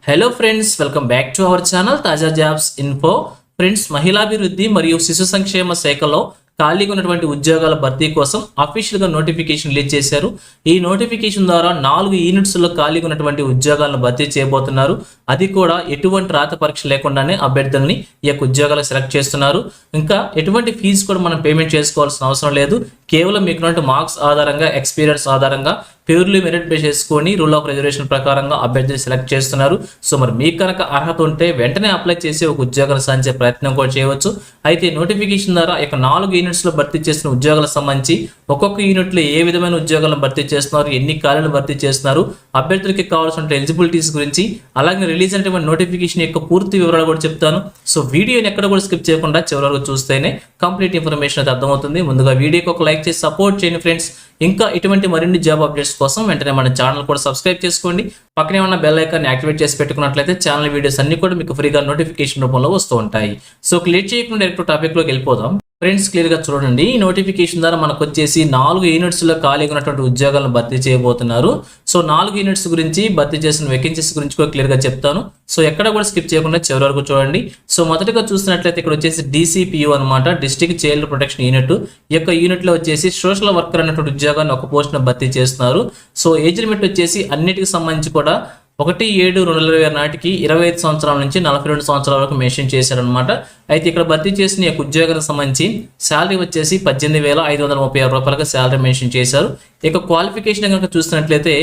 Hello friends, welcome back to our channel తాజా jobs info. Friends, మహిళాభివృద్ధి మరియు శిశు సంక్షేమ శాఖలో ఖాళీగా ఉన్నటువంటి ఉద్యోగాల భర్తీ కోసం అఫీషియల్ గా నోటిఫికేషన్ రిలీజ్ చేశారు. ఈ నోటిఫికేషన్ ద్వారా 4 యూనిట్స్ లో ఖాళీగా ఉన్నటువంటి ఉద్యోగాలను భర్తీ చేయబోతున్నారు. అది కూడా ఎటువంటి రాత పరీక్ష లేకుండానే అభ్యర్థుల్ని ఈ యొక్క ఉద్యోగాలు సెలెక్ట్ చేస్తున్నారు. ఇంకా ఎటువంటి ఫీజు కూడా మనం పేమెంట్ చేసుకోవాల్సిన అవసరం లేదు. కేవలం మీకు మార్క్స్ ఆధారంగా, ఎక్స్పీరియన్స్ ఆధారంగా, ప్యూర్లీ మెరిట్ బేస్ చేసుకొని రూల్ ఆఫ్ రిజర్వేషన్ ప్రకారంగా అభ్యర్థిని సెలెక్ట్ చేస్తున్నారు. సో మరి మీకు కనుక అర్హత ఉంటే వెంటనే అప్లై చేసి ఒక ఉద్యోగాలు సాధించే ప్రయత్నం కూడా చేయవచ్చు. అయితే నోటిఫికేషన్ ద్వారా ఇక 4 యూనిట్స్ లో భర్తీ చేసిన ఉద్యోగాలకు సంబంధించి ఒక్కొక్క యూనిట్ లో ఏ విధమైన ఉద్యోగాలను భర్తీ చేస్తున్నారు, ఎన్ని ఖాళీలు భర్తీ చేస్తున్నారు, అభ్యర్థులకి కావాల్సిన ఎలిజిబిలిటీస్ గురించి, అలాగే రిలీజ్ అయినటువంటి నోటిఫికేషన్ యొక్క పూర్తి వివరాలు కూడా చెప్తాను. సో వీడియోని ఎక్కడ కూడా స్కిప్ చేయకుండా చివరి వరకు చూస్తేనే కంప్లీట్ ఇన్ఫర్మేషన్ అయితే అర్థమవుతుంది. ముందుగా వీడియోకి ఒక లైక్ చేసి సపోర్ట్ చేయండి ఫ్రెండ్స్. ఇంకా ఇటువంటి మరిన్ని జాబ్ అప్డేట్స్ కోసం వెంటనే మన ఛానల్ కూడా సబ్స్క్రైబ్ చేసుకోండి. పక్కనే ఉన్న బెల్ ఐకాన్ యాక్టివేట్ చేసి పెట్టుకున్నట్లయితే ఛానల్ వీడియోస్ అన్ని కూడా మీకు ఫ్రీగా నోటిఫికేషన్ రూపంలో వస్తూ ఉంటాయి. సో లేట్ చేయకుండా డైరెక్ట్ టాపిక్ లోకి వెళ్ళిపోదాం. ఫ్రెండ్స్, క్లియర్ గా చూడండి. ఈ నోటిఫికేషన్ ద్వారా మనకు వచ్చేసి 4 యూనిట్స్ లో ఖాళీగా ఉన్నటువంటి ఉద్యోగాలను భర్తీ చేయబోతున్నారు. సో 4 యూనిట్స్ గురించి, భర్తీ చేసిన వేకెన్సీస్ గురించి కూడా క్లియర్ గా చెప్తాను. సో ఎక్కడ కూడా స్కిప్ చేయకుండా చివరి వరకు చూడండి. సో మొదటగా చూసినట్లయితే ఇక్కడ వచ్చేసి DCPU అనమాట, డిస్ట్రిక్ట్ చైల్డ్ ప్రొటెక్షన్ యూనిట్. ఈ యొక్క యూనిట్ లో వచ్చేసి సోషల్ వర్కర్ అన్నటువంటి ఉద్యోగాన్ని ఒక పోస్ట్ ను భర్తీ చేస్తున్నారు. సో ఏజ్ లిమిట్ వచ్చేసి అన్నిటికి సంబంధించి కూడా 1/7/2020 నాటికి 25 సంవత్సరాల నుంచి 42 సంవత్సరాల వరకు మెన్షన్ చేశారనమాట. అయితే ఇక్కడ భర్తీ చేసిన ఈ ఉద్యోగానికి సంబంధించి శాలరీ వచ్చేసి 18,536 రూపాయలుగా శాలరీ మెన్షన్ చేశారు. ఇక క్వాలిఫికేషన్ కనుక చూసినట్లయితే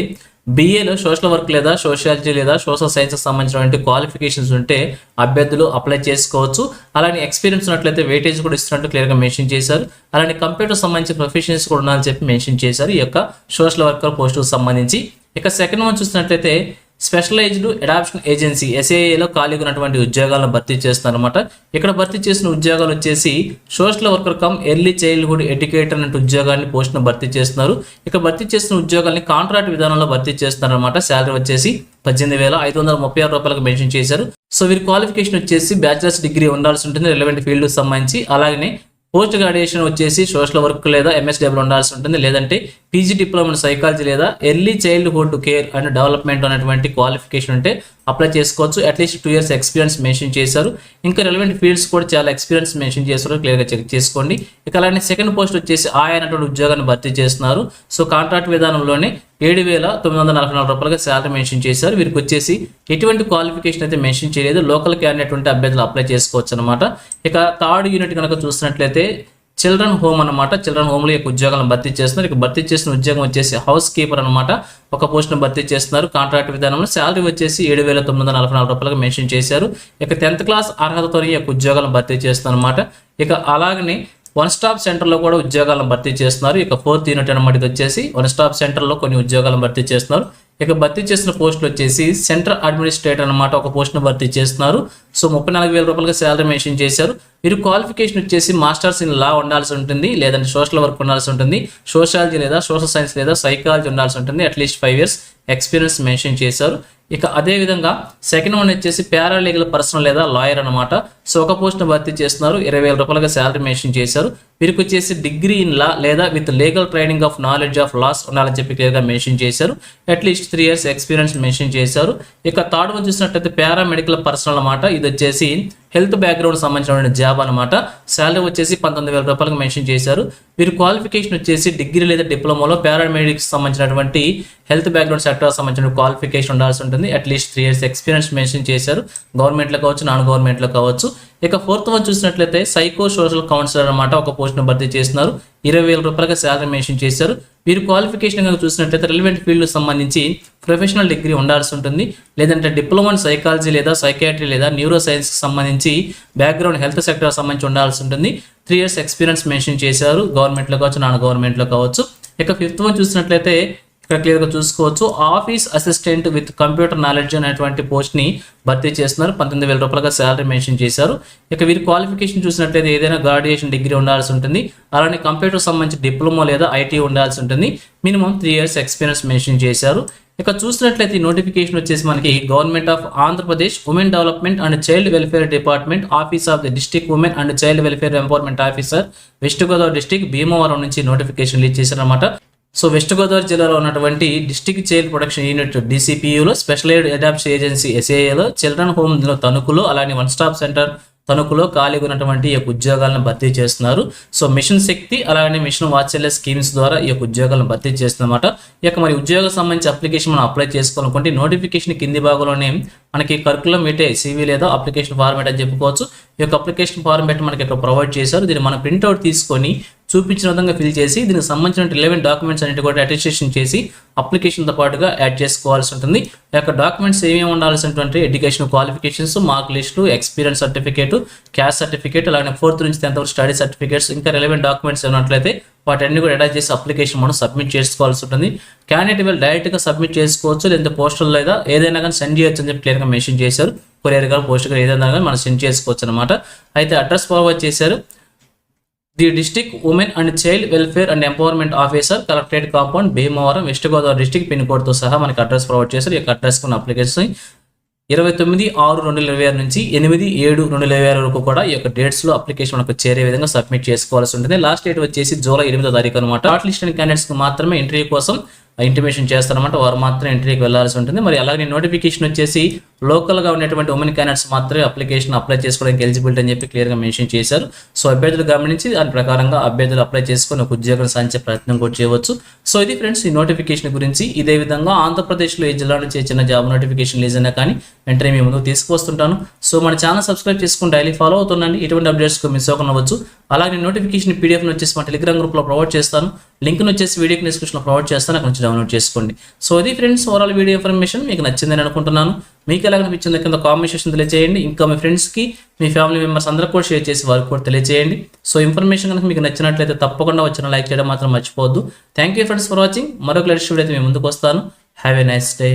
BAలో సోషల్ వర్క్ లేదా సోషియాలజీ లేదా సోషల్ సైన్స్కి సంబంధించినటువంటి క్వాలిఫికేషన్స్ ఉంటే అభ్యర్థులు అప్లై చేసుకోవచ్చు. అలానే ఎక్స్పీరియన్స్ ఉన్నట్లయితే వెయిటేజ్ కూడా ఇస్తున్నట్టు క్లియర్గా మెన్షన్ చేశారు. అలానే కంప్యూటర్ సంబంధించిన ప్రొఫెషన్స్ కూడా ఉండాలని చెప్పి మెన్షన్ చేశారు ఈ యొక్క సోషల్ వర్కర్ పోస్టుకు సంబంధించి. ఇక సెకండ్ వన్ చూసినట్లయితే స్పెషలైజ్డ్ అడాప్షన్ ఏజెన్సీ SAAలో ఖాళీగా ఉన్నటువంటి ఉద్యోగాలను భర్తీ చేస్తున్నారన్నమాట. ఇక్కడ భర్తీ చేసిన ఉద్యోగాలు వచ్చేసి social worker come early childhood educator అనే ఉద్యోగాన్ని పోస్ట్ను భర్తీ చేస్తున్నారు. ఇక భర్తీ చేసిన ఉద్యోగాల్ని కాంట్రాక్ట్ విధానంలో భర్తీ చేస్తున్నారన్నమాట. శాలరీ వచ్చేసి 18,536 రూపాయలకు మెన్షన్ చేశారు. సో వీరి క్వాలిఫికేషన్ వచ్చేసి బ్యాచిలర్స్ డిగ్రీ ఉండాల్సి ఉంటుంది రిలవెంట్ ఫీల్డ్ సంబంధించి. అలాగే పోస్ట్ గ్రాడ్యుయేషన్ వచ్చేసి సోషల్ వర్క్ లేదా MSW ఉండాల్సి ఉంటుంది, లేదంటే PG డిప్లొమా ఇన్ సైకాలజీ లేదా early childhood care and development అనేటువంటి క్వాలిఫికేషన్ ఉంటే అప్లై చేసుకోవచ్చు. అట్లీస్ట్ 2 years ఎక్స్పీరియన్స్ మెన్షన్ చేశారు. ఇంకా రెలవెంట్ ఫీల్డ్స్ కూడా చాలా ఎక్స్పీరియన్స్ మెన్షన్ చేశారు, క్లియర్గా చెక్ చేసుకోండి. ఇక అలానే సెకండ్ పోస్ట్ వచ్చేసి అనేటువంటి ఉద్యోగాన్ని భర్తీ చేస్తున్నారు. సో కాంట్రాక్ట్ విధానంలోనే 7,944 రూపాయలుగా శాలరీ మెన్షన్ చేశారు. వీరికి వచ్చేసి ఎటువంటి క్వాలిఫికేషన్ అయితే మెన్షన్ చేయలేదు, లోకల్ క్యాండిడేట్ ఉంటే అభ్యర్థులు అప్లై చేసుకోవచ్చు అనమాట. ఇక థర్డ్ యూనిట్ కనుక చూసినట్లయితే చిల్డ్రన్ హోమ్ అనమాట. చిల్డ్రన్ హోమ్లో యొక్క ఉద్యోగాలను భర్తీ చేస్తున్నారు. ఇక భర్తీ చేసిన ఉద్యోగం వచ్చేసి హౌస్ కీపర్ అనమాట, ఒక పోస్ట్ను భర్తీ చేస్తున్నారు. కాంట్రాక్ట్ విధానంలో శాలరీ వచ్చేసి 7,944 రూపాయలుగా మెన్షన్ చేశారు. ఇక 10th క్లాస్ అర్హతతో ఈ యొక్క ఉద్యోగాలను భర్తీ చేస్తున్నారు అనమాట. ఇక అలాగనే వన్ స్టాప్ సెంటర్లో కూడా ఉద్యోగాలను భర్తీ చేస్తున్నారు. ఇక 4th యూనిట్ అనమాట, ఇది వచ్చేసి వన్ స్టాప్ సెంటర్లో కొన్ని ఉద్యోగాలను భర్తీ చేస్తున్నారు. ఇక భర్తీ చేసిన పోస్టులు వచ్చేసి సెంట్రల్ అడ్మినిస్ట్రేటర్ అనమాట, ఒక పోస్ట్ను భర్తీ చేస్తున్నారు. సో 34,000 రూపాయలుగా శాలరీ మెన్షన్ చేశారు. వీరు క్వాలిఫికేషన్ వచ్చేసి మాస్టర్స్ ఇన్ లా ఉండాల్సి ఉంటుంది, లేదంటే సోషల్ వర్క్ ఉండాల్సి ఉంటుంది, సోషాలజీ లేదా సోషల్ సైన్స్ లేదా సైకాలజీ ఉండాల్సి ఉంటుంది, అట్లీస్ట్ 5 years ఎక్స్పీరియన్స్ మెన్షన్ చేశారు. ఇక అదే విధంగా సెకండ్ వన్ వచ్చేసి పారాలీగల్ పర్సన్ లేదా లాయర్ అనమాట. సో ఒక పోస్ట్ను భర్తీ చేస్తున్నారు, 20,000 రూపాయలుగా శాలరీ మెన్షన్ చేశారు. వీరికి వచ్చేసి డిగ్రీ ఇన్ లా లేదా with legal training of knowledge of laws ఉండాలని చెప్పి క్లియర్గా మెన్షన్ చేశారు. అట్లీస్ట్ 3 years ఎక్స్పీరియన్స్ మెన్షన్ చేశారు. ఇక థర్డ్ వన్ చూసినట్లయితే పారామెడికల్ పర్సన్ అనమాట. ఇది వచ్చేసి హెల్త్ బ్యాక్గ్రౌండ్ సంబంధించిన జాబ్ అనమాట. శాలరీ వచ్చేసి 19,000 రూపాయలకు మెన్షన్ చేశారు. వీరి క్వాలిఫికేషన్ వచ్చేసి డిగ్రీ లేదా డిప్లొమాలో పారామెడిక్స్ సంబంధించినటువంటి హెల్త్ బ్యాక్గ్రౌండ్ సెక్టర్ సంబంధించిన క్వాలిఫికేషన్ ఉండాల్సి ఉంటుంది, అట్లీస్ట్ 3 years ఎక్స్పీరియన్స్ మెన్షన్ చేశారు. గవర్నమెంట్లో కావచ్చు, నాన్ గవర్నమెంట్లో కావచ్చు. ఇక 4th వన్ చూసినట్లయితే సైకో సోషల్ కౌన్సిలర్ అనమాట, ఒక పోస్ట్ను భర్తీ చేస్తున్నారు. 20,000 రూపాయలుగా శాలరీ మెన్షన్ చేశారు. వీరి క్వాలిఫికేషన్ కనుక చూసినట్లయితే రిలవెంట్ ఫీల్డ్ సంబంధించి ప్రొఫెషనల్ డిగ్రీ ఉండాల్సి ఉంటుంది, లేదంటే డిప్లొమా ఇన్ సైకాలజీ లేదా సైకాట్రీ లేదా న్యూరో సైన్స్కి సంబంధించి బ్యాక్గ్రౌండ్ హెల్త్ సెక్టర్ సంబంధించి ఉండాల్సి ఉంటుంది. 3 years ఎక్స్పీరియన్స్ మెన్షన్ చేశారు, గవర్నమెంట్లో కావచ్చు, నాన్ గవర్నమెంట్లో కావచ్చు. ఇక 5th వన్ చూసినట్లయితే ఇక్కడ క్లియర్గా చూసుకోవచ్చు, office assistant with computer knowledge అనేటువంటి పోస్ట్ని భర్తీ చేస్తున్నారు. 19,000 రూపాయలుగా శాలరీ మెన్షన్ చేశారు. ఇక వీరి క్వాలిఫికేషన్ చూసినట్లయితే ఏదైనా గ్రాడ్యుయేషన్ డిగ్రీ ఉండాల్సి ఉంటుంది, అలానే కంప్యూటర్ సంబంధించి డిప్లొమా లేదా IT ఉండాల్సి ఉంటుంది. మినిమం 3 years ఎక్స్పీరియన్స్ మెన్షన్ చేశారు. ఇక చూసినట్లయితే నోటిఫికేషన్ వచ్చేసి మనకి government of Andhra Pradesh women development and child welfare department, office of the district women and child welfare empowerment officer, west Godavari district, Bhimavaram నుంచి నోటిఫికేషన్ రిలీజ్ చేశారన్నమాట. సో వెస్ట్ గోదావరి జిల్లాలో ఉన్నటువంటి district child protection unit DCPUలో, special aid adoption agency SAAలో, children హోమ్లో తణుకులో, అలానే one stop centre తణుకులో ఖాళీగా ఉన్నటువంటి ఈ యొక్క ఉద్యోగాలను భర్తీ చేస్తున్నారు. సో మిషన్ శక్తి అలానే మిషన్ వాత్సల్య స్కీమ్స్ ద్వారా ఈ యొక్క ఉద్యోగాలను భర్తీ చేస్తున్నమాట. ఈ యొక్క మరి ఉద్యోగం సంబంధించి అప్లికేషన్ మనం అప్లై చేసుకోవాలనుకుంటే నోటిఫికేషన్ కింది భాగంలోనే మనకి కరికులం మీటే CV లేదా అప్లికేషన్ ఫార్మేట్ అని చెప్పుకోవచ్చు. ఈ యొక్క అప్లికేషన్ ఫార్మేట్ మనకి ఇక్కడ ప్రొవైడ్ చేశారు. దీన్ని మనం ప్రింట్అవుట్ తీసుకొని చూపించిన విధంగా ఫిల్ చేసి దీనికి సంబంధించిన 11 డాక్యుమెంట్స్ అన్నిటి కూడా అటెస్టేషన్ చేసి అప్లికేషన్తో పాటుగా యాడ్ చేసుకోవాల్సి ఉంటుంది. ఈ యొక్క డాక్యుమెంట్స్ ఏమేమి ఉండాల్సినటువంటి education qualifications, mark list, experience certificate, caste certificate, అలానే 4th నుంచి 10th వరకు స్టడీ సర్టిఫికేట్స్, ఇంకా రిలవెంట్ డాక్యుమెంట్స్ ఉన్నట్లయితే వాటన్ని కూడా అటాచ్ చేసి అప్లికేషన్ మనం సబ్మిట్ చేసుకోవాల్సి ఉంటుంది. క్యాండిడేట్ వీళ్ళు డైరెక్ట్గా సబ్మిట్ చేసుకోవచ్చు, లేదంటే పోస్టల్ లేదా ఏదైనా కానీ సెండ్ చేయొచ్చు అని చెప్పి క్లియర్గా మెన్షన్ చేశారు. కొరియర్ గారు, పోస్ట్ గారు ఏదైనా కానీ మనం సెండ్ చేసుకోవచ్చు అనమాట. అయితే అడ్రస్ ఫార్వర్డ్ చేశారు. The district women and child welfare and empowerment officer, collectorate compound, Bhimavaram, west Godavari district pin కోడ్తో సహా మనకి అడ్రస్ ప్రొవైడ్ చేశారు. ఈ యొక్క అడ్రస్ ఉన్న అప్లికేషన్ 29/6/2026 నుంచి 8/7/2026 వరకు కూడా ఈ యొక్క డేట్స్లో అప్లికేషన్ మనకు చేరే విధంగా సబ్మిట్ చేసుకోవాల్సి ఉంటుంది. లాస్ట్ డేట్ వచ్చేసి జూలై 8వ తారీఖు అనమాట. షార్ట్ లిస్ట్ క్యాండిడేట్స్కి మాత్రమే ఇంటర్వ్యూ కోసం ఇంటిమేషన్ చేస్తారన్నమాట. వారు మాత్రం ఇంటర్వ్యూకి వెళ్లాల్సి ఉంటుంది. మరి అలాగే నోటిఫికేషన్ వచ్చేసి లోకల్గా ఉన్నటువంటి ఉమెన్ క్యాండిడేట్స్ మాత్రమే అప్లికేషన్ అప్లై చేసుకోవడానికి ఎలిజిబిలిటీ అని చెప్పి క్లియర్గా మెన్షన్ చేశారు. సో అభ్యర్థులు గమనించి దాని ప్రకారంగా అభ్యర్థులు అప్లై చేసుకొని ఒక ఉద్యోగం సాధించే ప్రయత్నం కూడా చేయవచ్చు. సో ఇది ఫ్రెండ్స్ ఈ నోటిఫికేషన్ గురించి. ఇదే విధంగా ఆంధ్రప్రదేశ్లో ఏ జిల్లా నుంచి చిన్న జాబ్ నోటిఫికేషన్ లేదన్నా కానీ వెంటనే మీ ముందుకు తీసుకొస్తుంటాను. సో మన ఛానల్ సబ్స్క్రైబ్ చేసుకుని డైలీ ఫాలో అవుతుండండి. ఇటువంటి అప్డేట్స్కి మిస్ అవ్వవచ్చు. అలాగే నోటిఫికేషన్ PDF వచ్చేసి మా టెలిగ్రామ్ గ్రూప్లో ప్రొవైడ్ చేస్తాను. లింక్ను వచ్చేసి వీడియోకి డిస్క్రిప్షన్లో ప్రొవైడ్ చేస్తాను, అక్కడ నుంచి డౌన్లోడ్ చేసుకోండి. సో ఇది ఫ్రెండ్స్ ఓవరాల్ వీడియో ఇన్ఫర్మేషన్ మీకు నచ్చిందని అనుకుంటున్నాను. మీకు ఎలా అనిపించిందో కింద కామెంట్ సెక్షన్ తెలియజేయండి. ఇంకా మీ ఫ్రెండ్స్కి, మీ ఫ్యామిలీ మెంబర్స్ అందరూ కూడా షేర్ చేసి వారికి కూడా తెలియజేయండి. సో ఇన్ఫర్మేషన్ కనుక మీకు నచ్చినట్లయితే తప్పకుండా వచ్చిన లైక్ చేయడం మాత్రం మర్చిపోవద్దు. Thank you friends for watching. మరొక లేటెస్ట్ వీడియో అయితే మేము ముందుకు వస్తాను. Have a nice day.